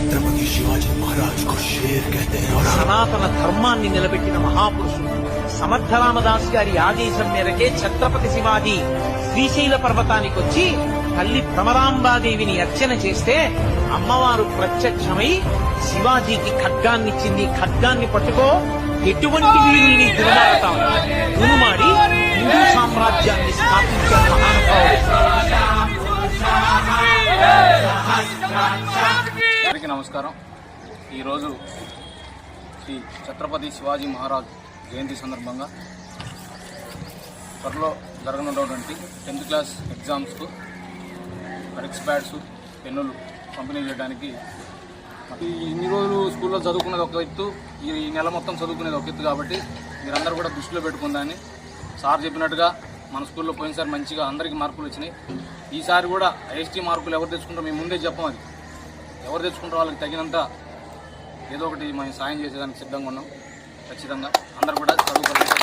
छत्रपति शिवाजी महाराज को शेर कहते हैं। సనాతన ధర్మాన్ని నిలబెట్టిన మహాపురుషుడు సమర్థ రామదాస్ గారి ఆదేశం మేరకే ఛత్రపతి శివాజీ శ్రీశైల పర్వతానికి వచ్చి తల్లి భ్రమరాంబాదేవిని అర్చన చేస్తే అమ్మవారు ప్రత్యక్షమై శివాజీకి ఖడ్గాన్నిచ్చింది. ఖడ్గాన్ని పట్టుకో, ఎటువంటి వీరుల్ని దునుమాడి హిందూ సామ్రాజ్యాన్ని స్థాపించిన అందరికీ నమస్కారం. ఈరోజు శ్రీ ఛత్రపతి శివాజీ మహారాజ్ జయంతి సందర్భంగా త్వరలో జరగనున్నటువంటి 10th క్లాస్ ఎగ్జామ్స్కు రెక్స్ ప్యాడ్స్ పెన్నులు పంపిణీ చేయడానికి ఇన్ని రోజులు స్కూల్లో చదువుకునేది ఒక ఎత్తు, ఈ నెల మొత్తం చదువుకునేది ఒక ఎత్తు కాబట్టి మీరందరూ కూడా దృష్టిలో పెట్టుకుందని సార్ చెప్పినట్టుగా మన స్కూల్లో పోయినసారి మంచిగా అందరికీ మార్కులు వచ్చినాయి. ఈసారి కూడా ఐఎస్టీ మార్కులు ఎవరు తెచ్చుకుంటారో మేము ముందే చెప్పం. అది ఎవరు తెచ్చుకుంటారో వాళ్ళకి తగినంత ఏదో ఒకటి మేము సాయం చేసేదానికి సిద్ధంగా ఉన్నాం. ఖచ్చితంగా అందరూ కూడా చదువుకోవాలి.